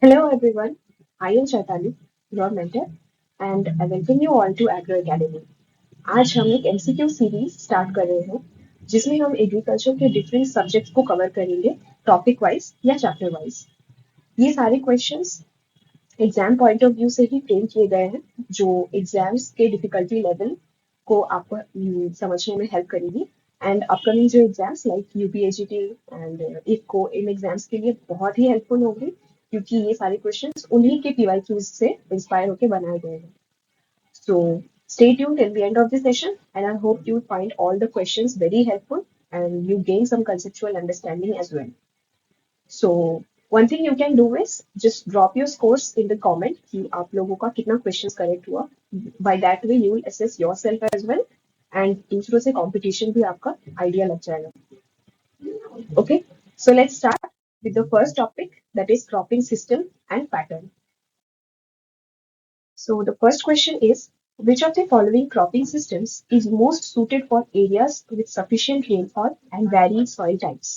Hello everyone, I am Chaitanya, your mentor, and I welcome you all to Agro Academy. आज हम एक MCQ series start कर रहे हैं जिसमें हम एग्रीकल्चर के डिफरेंट सब्जेक्ट्स को कवर करेंगे टॉपिक वाइज या चैप्टर वाइज। ये सारे questions exam point of view से ही फ्रेम किए गए हैं जो एग्जाम्स के डिफिकल्टी लेवल को आपको समझने में हेल्प करेगी एंड अपकमिंग जो exams like UPSCT and IFFCO इन एग्जाम्स के लिए बहुत ही हेल्पफुल होगी क्योंकि ये सारे क्वेश्चंस उन्हीं के पीवाईक्यूज से इंस्पायर होकर बनाए गए हैं। So stay tuned till the end of the session, and I hope you find all the questions very helpful and you gain some conceptual understanding as well. So one thing you can do is just drop your scores in the comment कि आप लोगों का कितना questions correct हुआ. By that way you will assess yourself as well and दूसरों से competition भी आपका idea लग जाएगा. Okay, so let's start with the first topic, that is cropping system and pattern. So the first question is, which of the following cropping systems is most suited for areas with sufficient rainfall and varied soil types?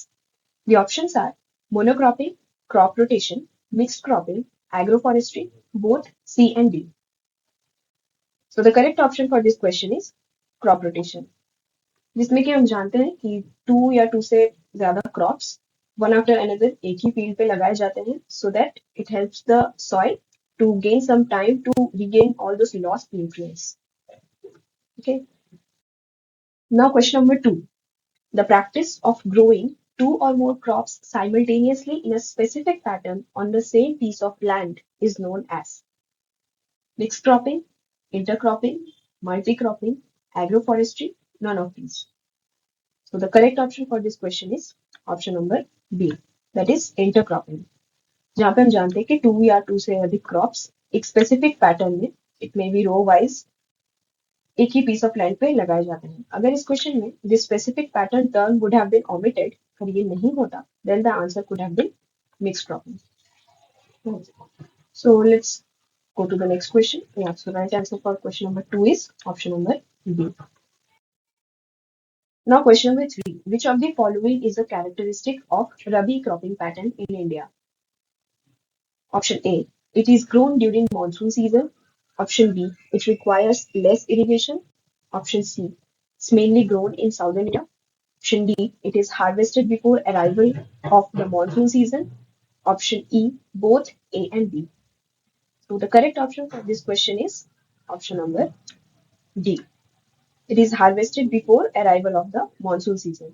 The options are monocropping, crop rotation, mixed cropping, agroforestry, both C and D. So the correct option for this question is crop rotation, जिसमें कि हम जानते हैं कि 2 से ज्यादा crops one after another एक ही field पे लगाए जाते हैं so that it helps the soil to gain some time to regain all those lost nutrients. Okay. Now question number 2. The practice of growing two or more crops simultaneously in a specific pattern on the same piece of land is known as mixed cropping, intercropping, multi-cropping, agroforestry, none of these. So the correct option for this question is option number B, that is intercropping. जहाँ पे हम जानते हैं कि 2 से अधिक crops एक specific pattern में it may be row wise एक ही पीस ऑफ लैंड पे लगाए जाते हैं। अगर इस क्वेश्चन में this specific pattern term would have been omitted, अगर ये नहीं होता then the answer could have been mixed cropping. So let's go to the next question. Yeah, so right answer for question number 2 is option number B. Now question number 3. Which of the following is a characteristic of Rabi cropping pattern in India? Option A. It is grown during monsoon season. Option B. It requires less irrigation. Option C. It's mainly grown in southern India. Option D. It is harvested before arrival of the monsoon season. Option E. Both A and B. So the correct option for this question is option number D. It is harvested before arrival of the monsoon season.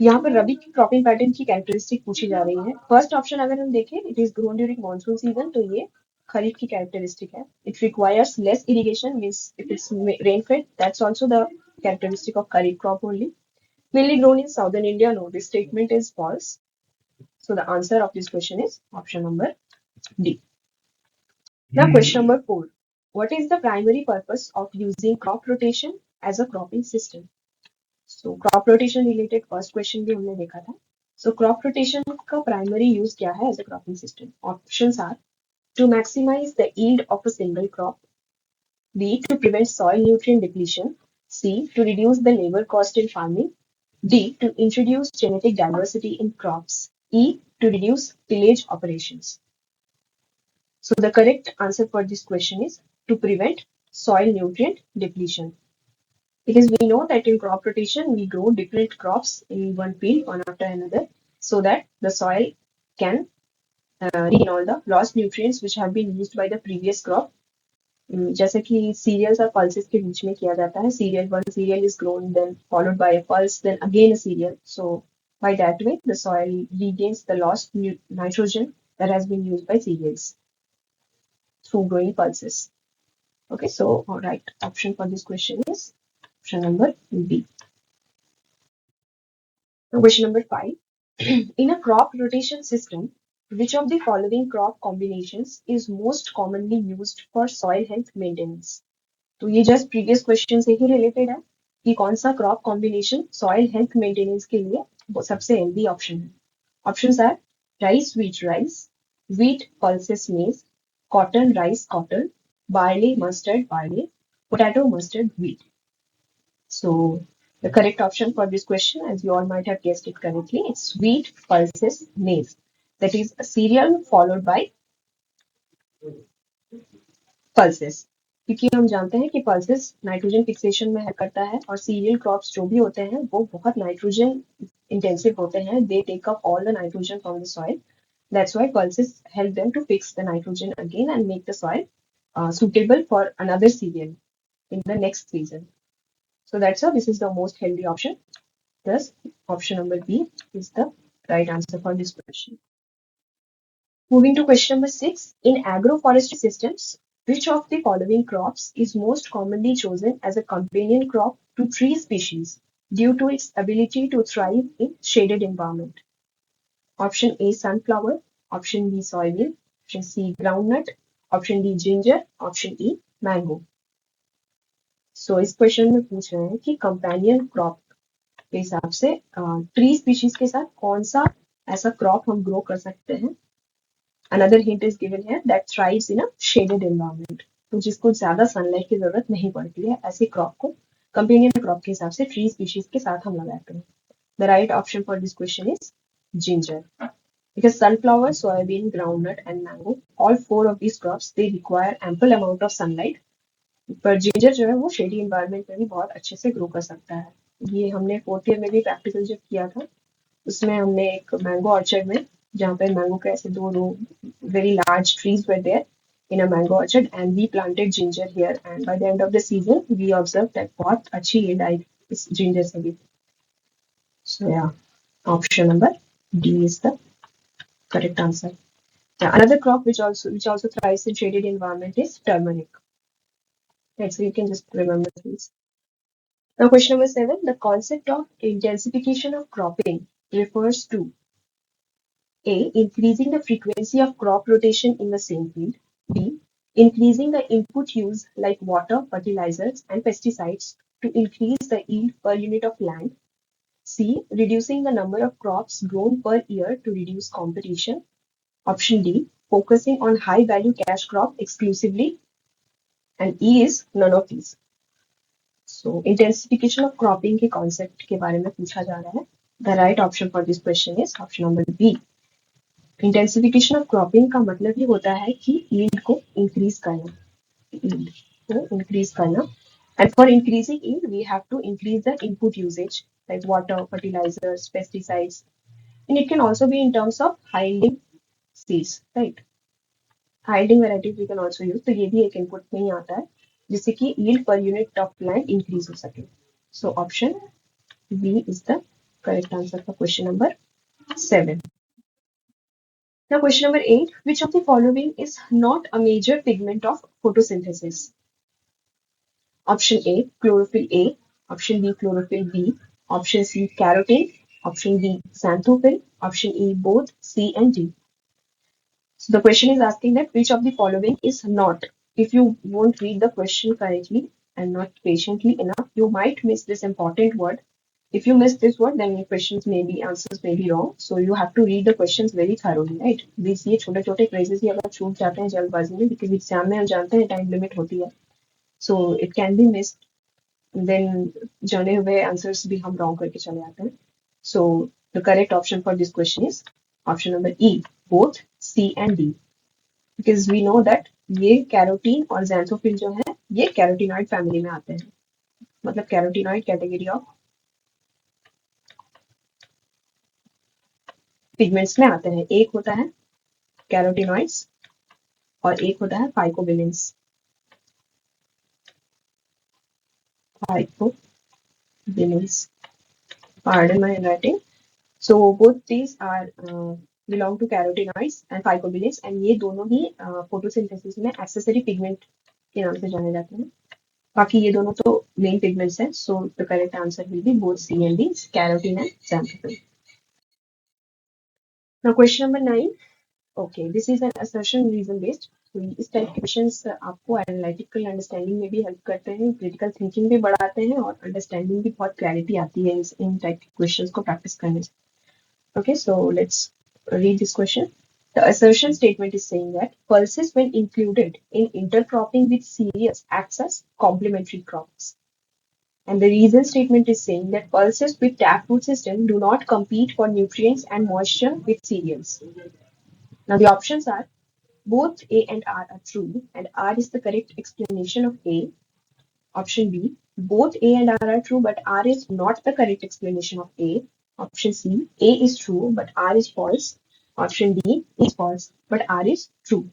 यहाँ पर रबी की cropping pattern की characteristic पूछी जा रही है। First option अगर हम देखें it is grown during monsoon season, तो ये खरीफ की कैरेक्टरिस्टिक है। It requires less irrigation, means if it's rain fade, that's also the characteristic of kharif crop only. Mainly grown in southern India, no, this statement is false. So the answer of this question is option number D. Now question number 4. What is the primary purpose of using crop rotation as a cropping system? So crop rotation related first question भी हमने देखा था। So crop rotation का primary use क्या है as a cropping system? Options are to maximize the yield of a single crop, B to prevent soil nutrient depletion, C to reduce the labor cost in farming, D to introduce genetic diversity in crops, E to reduce tillage operations. So the correct answer for this question is to prevent soil nutrient depletion. Because we know that in crop rotation, we grow different crops in one field, one after another, so that the soil can retain all the lost nutrients which have been used by the previous crop. जैसे कि serials और pulses के बीच में किया जाता है, cereal one cereal is grown then followed by a pulse then again a cereal, so by that way the soil regains the lost nitrogen that has been used by cereals through growing pulses. Okay, so all right, option for this question is option number B. Question number 5. In a crop rotation system, which of the following crop combinations is most commonly used for soil health maintenance? तो ये just previous question से ही related है कि कौन सा crop combination soil health maintenance के लिए वो सबसे हेल्दी ऑप्शन है। Options are rice wheat rice, wheat pulses maize, cotton rice cotton, barley mustard barley, potato mustard wheat. So the correct option for this question, as you all might have guessed it correctly, it's wheat pulses maize. that is cereal followed by pulses, क्योंकि हम जानते हैं कि pulses nitrogen fixation में help करता है और cereal crops जो भी होते हैं वो बहुत नाइट्रोजन इंटेंसिव होते हैं. They take up all the nitrogen from the soil. That's why pulses help them to fix the nitrogen again and make the soil suitable for another cereal in the next season. So that's how this is the most healthy option. Thus, option number B is the right answer for this question. Moving to question number 6. In agroforestry systems, which of the following crops is most commonly chosen as a companion crop to tree species due to its ability to thrive in shaded environment? Option A sunflower, option B soybean, option C groundnut, option D ginger, option E mango. So इस question में पूछ रहे हैं कि companion crop के हिसाब से tree species के साथ कौन सा ऐसा क्रॉप हम ग्रो कर सकते हैं. Another hint is given here that thrives in a shaded environment. तो जिसको ज्यादा सनलाइट की जरूरत नहीं पड़ती है ऐसी क्रॉप को कंपेनियन क्रॉप के हिसाब से ट्री स्पीशीज के साथ हम लगाते हैं. The right option for this question is ginger. Because sunflower, soybean, groundnut and mango, all four of these crops, they require ample amount of sunlight. पर जिंजर जो है वो शेडी एनवायरनमेंट में भी बहुत अच्छे से ग्रो कर सकता है. ये हमने 4th ईयर में भी प्रैक्टिकल जब किया था उसमें हमने एक मैंगो ऑर्चर्ड में जहाँ पे मैंगो के ऐसे दो very large trees were there in a mango orchard and we planted ginger here and by the end of the season we observed that बहुत अच्छी yield आई इस ginger से भी. So yeah, option number D is the correct answer. Now, another crop which also thrives in shaded environment is turmeric. Right, so you can just remember these. Now question number 7. The concept of intensification of cropping refers to A. Increasing the frequency of crop rotation in the same field. B. Increasing the input use like water, fertilizers, and pesticides to increase the yield per unit of land. C. Reducing the number of crops grown per year to reduce competition. Option D. Focusing on high value cash crop exclusively. And E is none of these. So, intensification of cropping के concept के बारे में पूछा जा रहा है. The right option for this question is option number B. Intensification of cropping का मतलब ही होता है कि यील्ड को इंक्रीज करना. And for increasing yield we have to increase the input usage like water, fertilisers, pesticides, and it can also be in terms of high yielding seeds, right. High yielding varieties we can also use. तो ये भी एक input में ही आता है जिससे कि yield per unit of land increase हो सके. So option B is the correct answer for question number 7. Now question number 8. Which of the following is not a major pigment of photosynthesis? Option A, chlorophyll A. Option B, chlorophyll B. Option C, carotene. Option D, xanthophyll. Option E, both C and D. So the question is asking that which of the following is not. If you won't read the question correctly and not patiently enough, you might miss this important word. If you miss this word, then your questions may be answers may be wrong. So you have to read the questions very thoroughly, right? These ये छोटे छोटे phrases ही अगर छूट जाते हैं जल्दबाजी में because exam में हम जानते हैं टाइम लिमिट होती है. So it can be missed. Then जाने हुए answers भी हम wrong करके चले आते हैं. So the correct option for this question is option number E, both C and D. Because we know that ये कैरोटीन और xanthophyll जो है ये कैरोटीनॉइड फैमिली में आते हैं. मतलब कैरोटीनॉइड कैटेगरी ऑफ पिगमेंट्स में आते हैं. एक होता है कैरोटीनॉइड्स और एक होता है phycobilins. Pardon my handwriting. So both these are belong to carotenoids and phycobilins and ये दोनों ही फोटोसिंथेसिस में एक्सेसरी पिगमेंट के नाम से जाने जाते हैं. बाकी ये दोनों तो मेन पिगमेंट्स हैं. So the correct answer will be both C and D, carotene and xanthophyll. Now question number 9. Okay, this is an assertion reason based. तो इस टाइप के क्वेश्चंस आपको एनालिटिकल अंडरस्टैंडिंग में भी हेल्प करते हैं, क्रिटिकल थिंकिंग भी बढ़ाते हैं और अंडरस्टैंडिंग भी बहुत क्लैरिटी आती है इन टाइप के क्वेश्चंस को प्रैक्टिस करने से. Okay, so let's read this question. The assertion statement is saying that pulses when included in intercropping with cereals acts as complementary crops. And the reason statement is saying that pulses with taproot system do not compete for nutrients and moisture with cereals. Now the options are both A and R are true, and R is the correct explanation of A. Option B, both A and R are true, but R is not the correct explanation of A. Option C, A is true, but R is false. Option D is false, but R is true.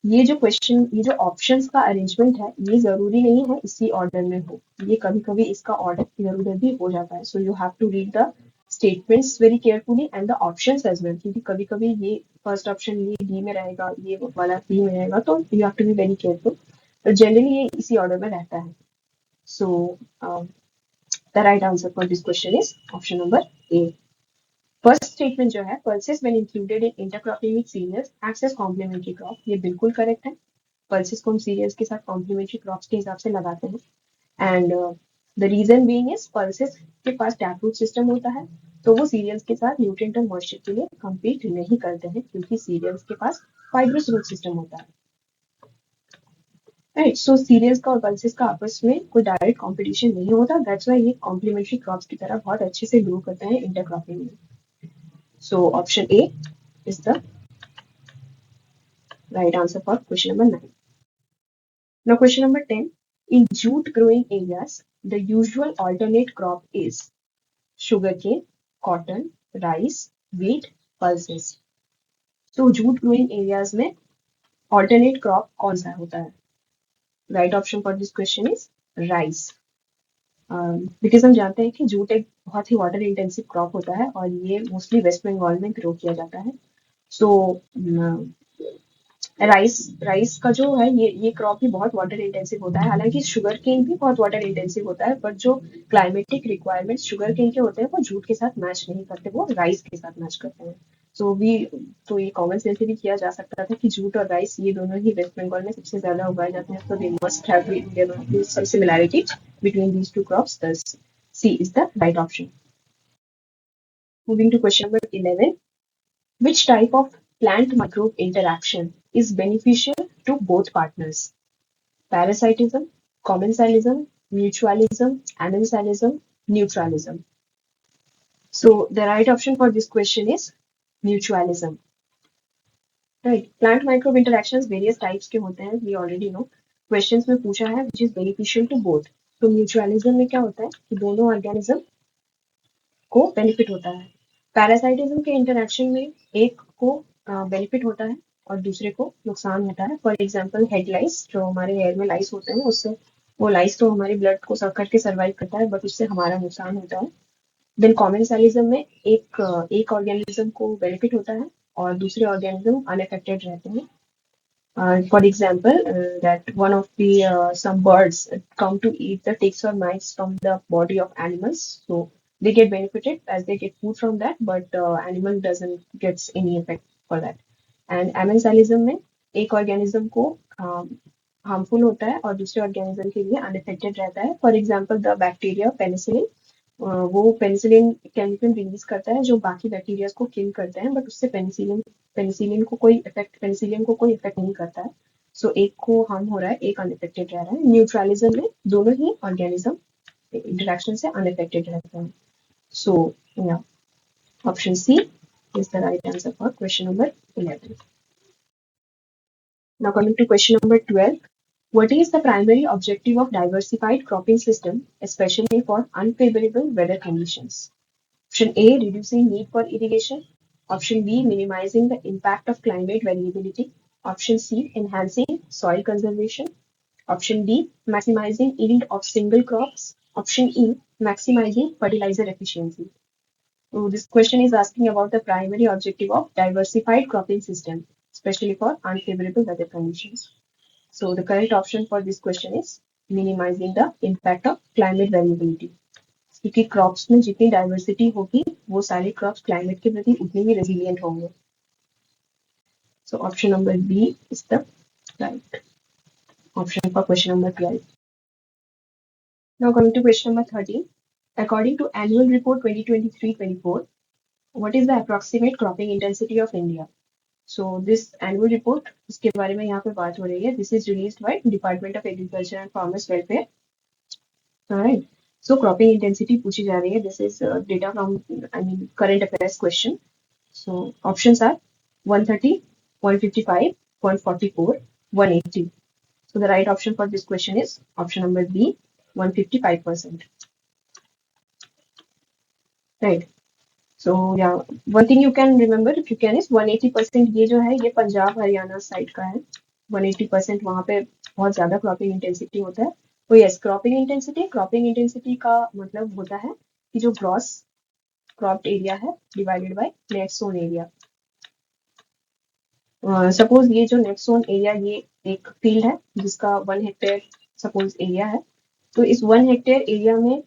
ये जो options का arrangement है, ये जरूरी नहीं है इसी order में हो, ये कभी कभी इसका ऑर्डर इधर उधर भी हो जाता है. So you have to read the statements very carefully and the options as well, क्योंकि कभी कभी ये फर्स्ट ऑप्शन ये डी में रहेगा, ये वाला सी में रहेगा, तो you have to be very careful. तो जनरली ये इसी ऑर्डर में रहता है. So the right answer for this question is option number A. First statement जो है, pulses when included in intercropping with cereals acts as complementary crop, ये बिल्कुल करेक्ट है. पल्सेस को हम सीरियल्स के साथ कॉम्प्लीमेंट्री क्रॉप्स के हिसाब से लगाते हैं. And the reason being is pulses के पास टैप रूट सिस्टम होता है, तो वो सीरियल्स के साथ न्यूट्रिएंट और मॉइस्चर के लिए कम्पीट नहीं करते हैं, क्योंकि सीरियल्स के पास फाइब्रस रूट सिस्टम होता है. राइट, सो सीरियल्स का और पल्सेस का आपस में कोई डायरेक्ट कॉम्पिटिशन नहीं होता. दैट्स व्हाई ये कॉम्प्लीमेंट्री क्रॉप्स की तरह बहुत अच्छे से ग्रो करते हैं इंटरक्रॉपिंग में. So option A is the right answer for question number 9. Now question number 10. In jute growing areas, the usual alternate crop is sugarcane, cotton, rice, wheat, pulses. So jute growing areas में alternate crop कौन सा होता है? Right option for this question is rice. Because हम जानते हैं कि jute एक बहुत ही वाटर इंटेंसिव क्रॉप होता है और ये मोस्टली वेस्ट बंगाल में ग्रो किया जाता है. सो राइस का जो है ये क्रॉप भी बहुत वाटर इंटेंसिव होता है. हालांकि शुगर केन भी बहुत वाटर इंटेंसिव होता है, बट जो क्लाइमेटिक रिक्वायरमेंट्स शुगर केन के होते हैं वो जूट के साथ मैच नहीं करते, वो राइस के साथ मैच करते हैं. तो ये कॉमन सेंस से भी किया जा सकता था कि जूट और राइस ये दोनों ही वेस्ट बंगाल में सबसे ज्यादा उगाए जाते हैं, तो they must have some similarity between these two crops. Thus, C is the right option. Moving to question number 11. Which type of plant microbe interaction is beneficial to both partners? Parasitism, commensalism, mutualism, amensalism, neutralism. So the right option for this question is mutualism. Right. Plant microbe interactions various types के होते हैं, we already know. Questions में पूछा है which is beneficial to both. तो mutualism में क्या होता है कि दोनों ऑर्गेनिज्म को बेनिफिट होता है. पैरासाइटिज्म के इंटरेक्शन में एक को बेनिफिट होता है और दूसरे को नुकसान होता है. फॉर एग्जाम्पल हेड लाइस, जो हमारे हेयर में लाइस होते हैं, उससे वो लाइस तो हमारे ब्लड को सक करके सर्वाइव करता है, बट उससे हमारा नुकसान होता है. देन कॉमेंसालिज्म में एक ऑर्गेनिज्म को बेनिफिट होता है और दूसरे ऑर्गेनिज्म अनअफेक्टेड रहते हैं. For example, that one of the some birds come to eat the ticks or mites from the body of animals, so they get benefited as they get food from that, but animal doesn't gets any effect for that. And amensalism में एक organism को harmful होता है और दूसरे organism के लिए unaffected रहता है. For example, the bacteria penicillin, वो पेनिसिलिन केमिकल रिलीज करता है जो बाकी बैक्टीरिया को किल करते हैं, बट उससे पेनिसिलिन को कोई इफेक्ट नहीं करता है. सो एक को हार्म हो रहा है, एक अनइफेक्टेड रह रहा है. न्यूट्रलिज्म में दोनों ही ऑर्गेनिज्म इंटरेक्शन से अनइफेक्टेड रहते हैं. So option C is the right answer for question number 11. Now coming to question number 12. What is the primary objective of diversified cropping system, especially for unfavorable weather conditions? Option A, reducing need for irrigation. Option B, minimizing the impact of climate variability. Option C, enhancing soil conservation. Option D, maximizing yield of single crops. Option E, maximizing fertilizer efficiency. So this question is asking about the primary objective of diversified cropping system, especially for unfavorable weather conditions. So the correct option for this question is minimizing the impact of climate variability. क्योंकि crops में जितनी diversity होगी वो सारे crops climate के प्रति उतने ही रेजिलिएंट होंगे. So option number B is the right option for question number 12. Now coming to question number 13. According to annual report 2023-24, what is the approximate cropping intensity of India? So this annual report, इसके बारे में यहाँ पे बात हो रही है. This is released by Department of Agriculture and Farmers Welfare. Alright. So cropping intensity पूछी जा रही है. This is data from current affairs question. So options are 130, 155, 144, 180. So the right option for this question is option number B, 155%. Right. So yeah, one thing you can remember if you can is 180% ये जो है ये Punjab Haryana side का है. 180% वहाँ पे बहुत ज्यादा क्रॉपिंग इंटेंसिटी होता है. तो यस, क्रॉपिंग इंटेंसिटी का मतलब होता है कि जो ग्रॉस क्रॉप्ड एरिया है divided by net sown area. Suppose ये जो नेट सोन एरिया ये एक फील्ड है जिसका 1 हेक्टेयर सपोज एरिया है. तो इस 1 हेक्टेयर एरिया में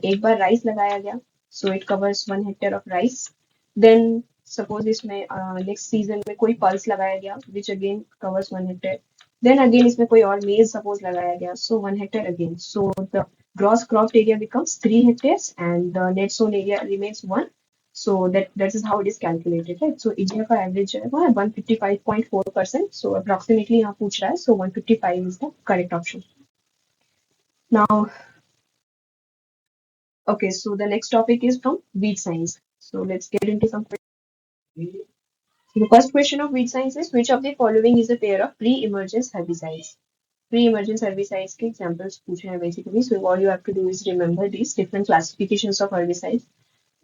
एक बार राइस लगाया गया. So it covers 1 hectare of rice. Then suppose इसमें नेक्स्ट सीजन में कोई पल्स लगाया गया which again covers 1 hectare. Then again इसमें कोई और मेज सपोज लगाया गया. So 1 hectare again. So the gross cropped area becomes 3 hectares and the net sown area remains 1. So that is how it is calculated, right? So India का average जो है वो है 155.4%. So approximately यहाँ पूछ रहा है. So 155 is the correct option. Now, okay, so the next topic is from weed science. So let's get into some questions. So the first question of weed science is which of the following is a pair of pre-emergence herbicides? Pre-emergence herbicides के examples पूछे हैं basically. So all you have to do is remember these different classifications of herbicides,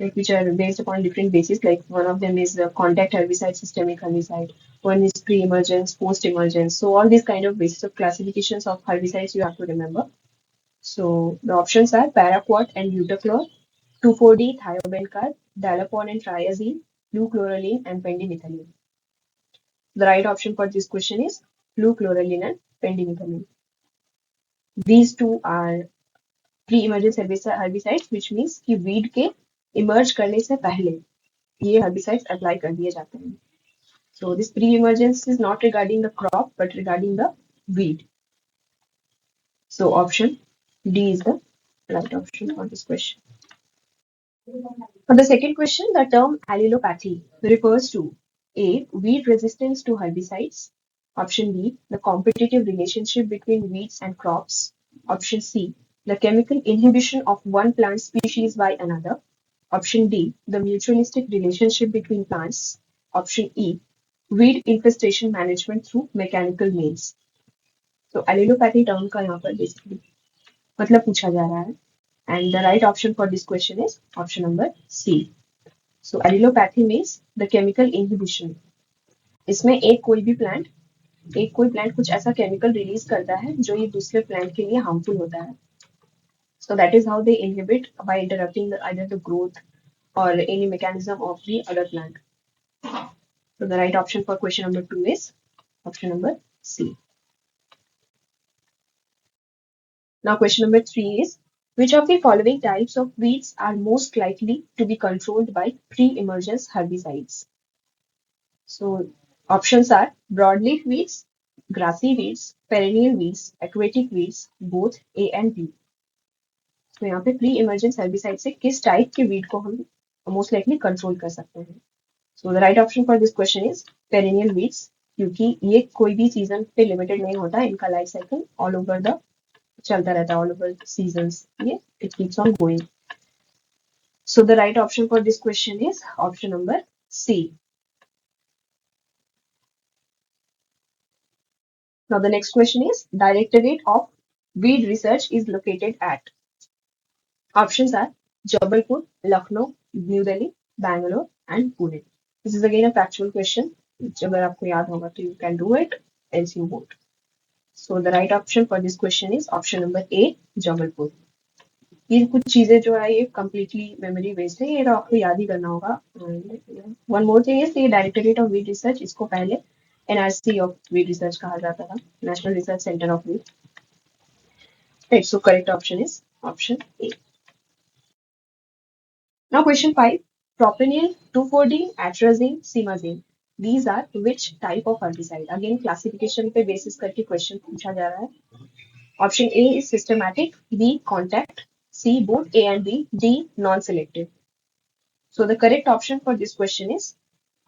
like which are based upon different bases. Like one of them is the contact herbicide, systemic herbicide. One is pre-emergence, post-emergence. So all these kind of basis of classifications of herbicides you have to remember. So the options are paraquat and butachlor, 2,4-D thiobencar, dalapon and triazine, fluchloralline and pendimethalin. The right option for this question is fluchloralline and pendimethalin. These two are pre-emergence herbicides, which means कि weed के emerge करने से पहले ये herbicides apply कर दिए जाते हैं. So this pre-emergence is not regarding the crop but regarding the weed. So option D is the right option for this question. For the second question, the term allelopathy refers to A. Weed resistance to herbicides. Option B. The competitive relationship between weeds and crops. Option C. The chemical inhibition of one plant species by another. Option D. The mutualistic relationship between plants. Option E. Weed infestation management through mechanical means. So allelopathy term का यहाँ पर basically मतलब पूछा जा रहा है. And the right option for this question is option number C. So allelopathy means the chemical inhibition. इसमें एक कोई प्लांट कुछ ऐसा केमिकल रिलीज करता है जो ये दूसरे प्लांट के लिए हार्मफुल होता है. So that is how they inhibit by interrupting either the growth or any mechanism of the other plant. So the right option for question number 2 is option number C. Now question number 3 is which of the following types of weeds are most likely to be controlled by pre-emergence herbicides? So options are broadleaf weeds, grassy weeds, perennial weeds, aquatic weeds, both A and B. तो यहाँ पे pre emergence herbicide से किस type के weed को हम most likely control कर सकते हैं. सो the right option for this question is perennial weeds, क्योंकि ये कोई भी सीजन पे लिमिटेड नहीं होता. इनका life cycle all over the चलता रहता है, ऑल ओवर सीजन्स ये it keeps on going. So the right option for this question is option number C. Now the next question is Directorate of Weed Research is located at. Options are Jabalpur, Lucknow, New Delhi, Bangalore and Pune. This is again a factual question. अगर आपको याद होगा तो you can do it, else you won't. So the right option for this question is option number A, Jabalpur. ये कुछ चीजें जो है ये completely memory based है, ये तो आपको याद ही करना होगा. One more thing is ये Directorate of Weed Research, इसको पहले NRC of Weed Research कहा जाता था, National Research Center of Weed. Right, so correct option is option A. Now question 5. Propionyl, 2,4-D, atrazine, simazine. These are which type of herbicide? Again classification पे basis करके question पूछा जा रहा है. Option A is systematic, B contact, C both A and B, D non-selective. So the correct option for this question is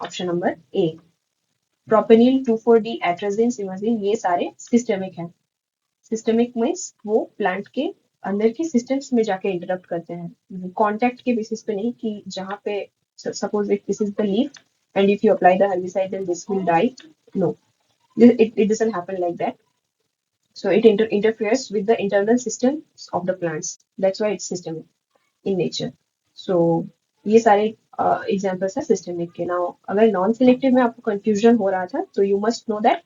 option number A. Propionyl, 2,4-D, atrazine, simazine ये सारे systemic हैं. Systemic means वो plant के अंदर के systems में जाके interrupt करते हैं. Contact के basis पे नहीं कि जहाँ पे suppose if this is the leaf and if you apply the herbicide then this will die. No, it doesn't happen like that. So it interferes with the internal systems of the plants. That's why it's systemic in nature. So ये सारे examples हैं systemic के. Now अगर non selective में आपको confusion हो रहा था तो you must know that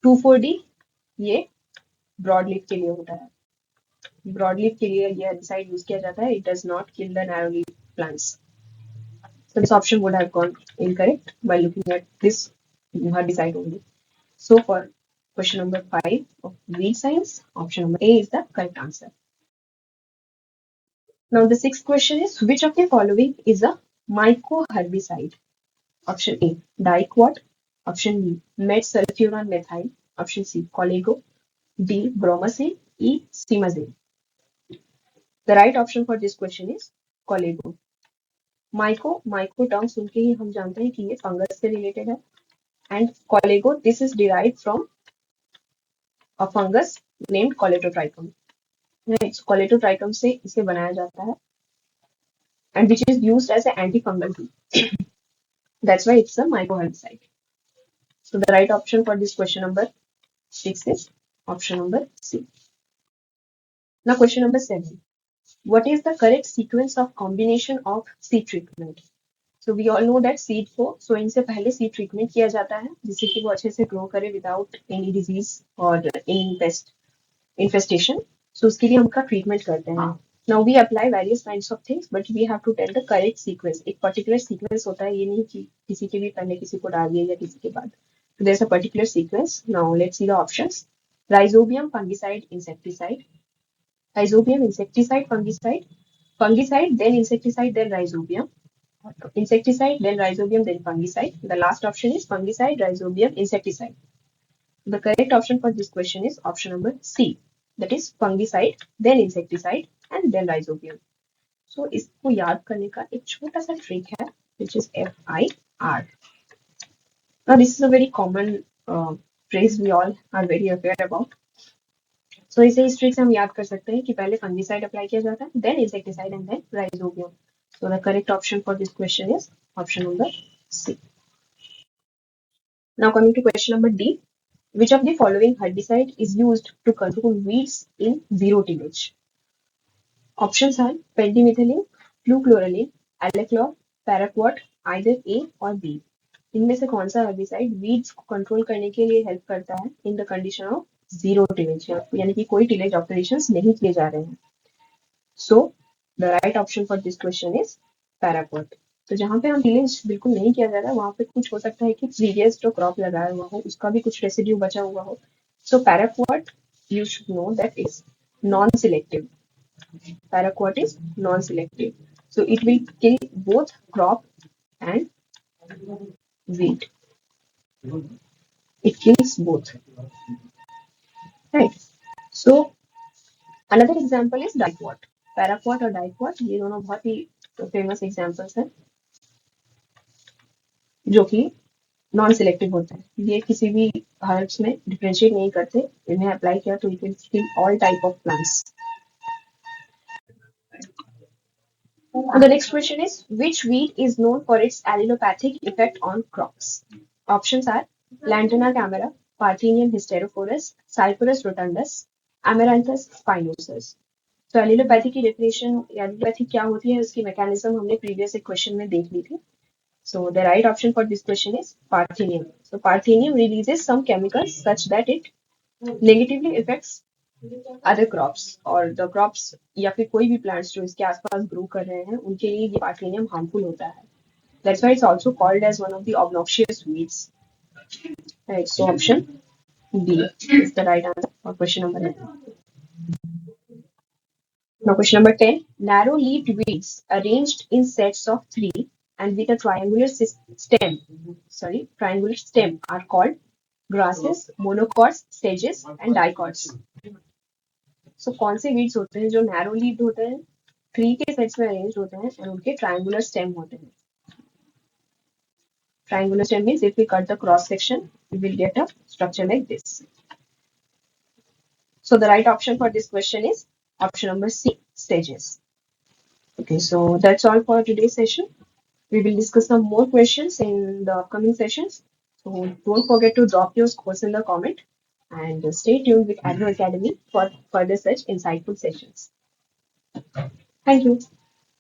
2,4-D ये ब्रॉड लीफ के लिए होता है. ब्रॉड लीफ के लिए ये हेर्बिसाइड यूज किया जाता है. It does not kill the narrow leaf plants. So this option would have gone incorrect by looking at this herbicide only. So for question number 5 of weed science, option number A is the correct answer. Now the sixth question is, which of the following is a mycoherbicide? Option A, dicot. Option B, metsulfuron methyl. Option C, colego. D, bromacin. E, simazine. The right option for this question is colego. Myco term सुन के ही हम जानते हैं कि ये fungus से related है. And Collego, this is derived from a fungus named Colletotrichum. Colletotrichum से इसे बनाया जाता है and which is used as an anti fungal too. That's why it's a mycoherbicide. So the right option for this question number 6 is option number C. Now question number 7. What is the correct sequence of combination of seed treatment? So we all know that seed को sowing से पहले seed treatment किया जाता है जिससे कि वो अच्छे से grow करे without any disease और any pest infestation. So उसके लिए हम उसका treatment करते हैं. Now we apply various kinds of things, but we have to tell the correct sequence. एक particular sequence होता है, ये नहीं कि किसी के भी पहले किसी को डाल दिया या किसी के बाद. So there's a particular sequence. Now let's see the options. Rhizobium fungicide insecticide. Rhizobium insecticide fungicide. Fungicide then insecticide then rhizobium. Insecticide, then rhizobium, then fungicide. The last option is fungicide, rhizobium, insecticide. The correct option for this question is option number C. That is fungicide, then insecticide, and then rhizobium. So इसको याद करने का एक छोटा सा trick है, which is FIR. Now this is a very common phrase we all are very aware about. So इसे इस trick से हम याद कर सकते हैं कि पहले fungicide apply किया जाता है, then insecticide and then rhizobium. So the correct option for this question is option number C. Now coming to question number D. Which of the following herbicide is used to control weeds in zero tillage? Options are pendimethalin, fluchloralin, alachlor, paraquat, either A or B. इनमें से कौन सा herbicide weeds को control करने के लिए help करता है in the condition of zero tillage, यानी कि कोई tillage operations नहीं किए जा रहे हैं. So the right option for this question is paraquat. तो जहाँ पे हम टिलेज बिल्कुल नहीं किया जा रहा है वहां पे कुछ हो सकता है कि प्रीवियस जो क्रॉप लगाया हुआ हो उसका भी कुछ रेसिड्यू बचा हुआ हो. So paraquat, you should know that is non selective. Paraquat is non selective, so it will kill both crop and weed. It kills both. Right. So another example is dicot. Paraquat और diquat ये दोनों बहुत ही famous examples हैं जो कि non selective होते हैं. ये किसी भी हर्ब्स में डिफरेंशिएट नहीं करते. इन्हें अप्लाई किया तो it will kill all type of plants. The next question is, which weed is known for its allelopathic effect on crops? Options are Lantana camara, Parthenium hysterophorus, Cyperus rotundus, Amaranthus spinosus. तो allelopathy की definition, allelopathy क्या होती है, उसकी mechanism हमने previous एक question में देख ली थी. So the right option for this question is Parthenium. So Parthenium releases some chemicals such that it negatively affects other crops और the crops या फिर कोई भी plants जो इसके आसपास grow कर रहे हैं उनके लिए ये Parthenium harmful होता है. That's why it's also called as one of the obnoxious weeds. Right, so option D is the right answer for question number 9. Now question number 10. Narrow-leaved weeds arranged in sets of 3 and with a triangular stem are called grasses, monocots, sedges and dicots. So कौन से weeds होते हैं जो narrow leaved होते हैं, 3 के sets में arranged होते हैं और उनके triangular stem होते हैं. Triangular stem means if we cut the cross section, we will get a structure like this. So the right option for this question is option number C, sedges. Okay, so that's all for today's session. We will discuss some more questions in the upcoming sessions. So don't forget to drop your scores in the comment and stay tuned with Agro Academy for further such insightful sessions. Thank you.